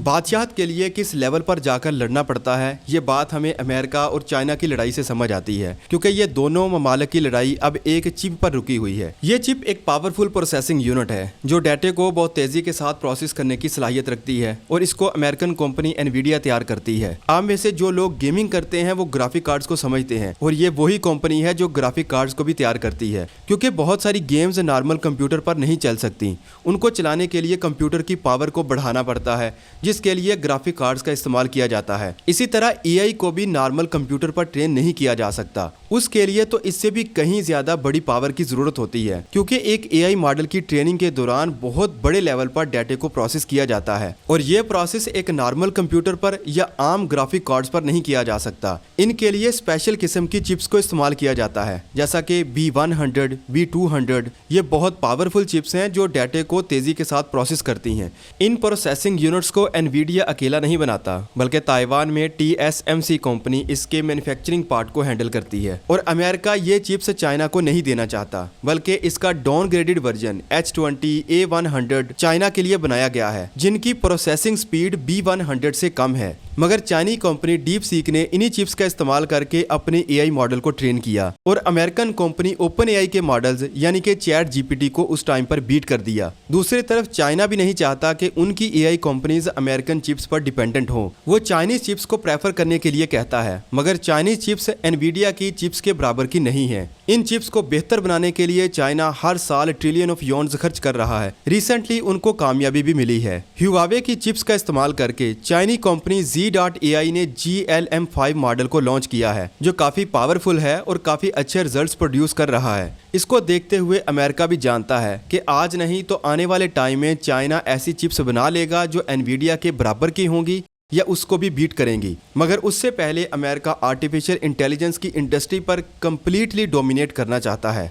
बादशाहत के लिए किस लेवल पर जाकर लड़ना पड़ता है, ये बात हमें अमेरिका और चाइना की लड़ाई से समझ आती है, क्योंकि ये दोनों ममालिक की लड़ाई अब एक चिप पर रुकी हुई है। ये चिप एक पावरफुल प्रोसेसिंग यूनिट है जो डाटे को बहुत तेजी के साथ प्रोसेस करने की सलाहियत रखती है और इसको अमेरिकन कंपनी एनवीडिया तैयार करती है। आम में से जो लोग गेमिंग करते हैं वो ग्राफिक कार्ड्स को समझते हैं और ये वही कंपनी है जो ग्राफिक कार्ड्स को भी तैयार करती है, क्योंकि बहुत सारी गेम्स नॉर्मल कंप्यूटर पर नहीं चल सकती। उनको चलाने के लिए कंप्यूटर की पावर को बढ़ाना पड़ता है, जिसके लिए ग्राफिक कार्ड्स का इस्तेमाल किया जाता है। इसी तरह एआई को भी नॉर्मल कंप्यूटर पर ट्रेन नहीं किया जा सकता, उसके लिए तो इससे भी कहीं ज्यादा बड़ी पावर की जरूरत होती है, क्योंकि एक एआई मॉडल की ट्रेनिंग के दौरान बहुत बड़े लेवल पर डाटे को प्रोसेस किया जाता है और ये प्रोसेस एक नॉर्मल कंप्यूटर पर या आम ग्राफिक कार्ड्स पर नहीं किया जा सकता। इनके लिए स्पेशल किस्म की चिप्स को इस्तेमाल किया जाता है, जैसा कि B100, B200। ये बहुत पावरफुल चिप्स हैं जो डाटे को तेजी के साथ प्रोसेस करती हैं। इन प्रोसेसिंग यूनिट्स को एनवीडिया अकेला नहीं बनाता, बल्कि ताइवान में TSMC कंपनी इसके मैन्युफैक्चरिंग पार्ट को हैंडल करती है और अमेरिका ये चिप्स चाइना को नहीं देना चाहता, बल्कि इसका downgraded version H20, A100 China के लिए बनाया गया है, जिनकी प्रोसेसिंग स्पीड B100 से कम है। मगर चाइनी कंपनी डीप सीक ने इन्हीं चिप्स का इस्तेमाल करके अपने एआई मॉडल को ट्रेन किया और अमेरिकन कंपनी ओपन एआई के मॉडल्स यानी कि चैट जीपीटी को उस टाइम पर बीट कर दिया। दूसरी तरफ चाइना भी नहीं चाहता कि उनकी एआई कंपनीज अमेरिकन चिप्स पर डिपेंडेंट हो। वो चाइनीज चिप्स को प्रेफर करने के लिए कहता है, मगर चाइनीज चिप्स एनवीडिया की चिप्स के बराबर की नहीं है। इन चिप्स को बेहतर बनाने के लिए चाइना हर साल ट्रिलियन ऑफ योन्स खर्च कर रहा है। रिसेंटली उनको कामयाबी भी मिली है। ह्यूआवे की चिप्स का इस्तेमाल करके चाइनी कंपनी Z.AI ने GLM5 मॉडल को लॉन्च किया है, जो काफी पावरफुल है और काफी अच्छे रिजल्ट्स प्रोड्यूस कर रहा है। इसको देखते हुए अमेरिका भी जानता है कि आज नहीं तो आने वाले टाइम में चाइना ऐसी चिप्स बना लेगा जो एनवीडिया के बराबर की होंगी या उसको भी बीट करेंगी। मगर उससे पहले अमेरिका आर्टिफिशियल इंटेलिजेंस की इंडस्ट्री पर कंप्लीटली डोमिनेट करना चाहता है।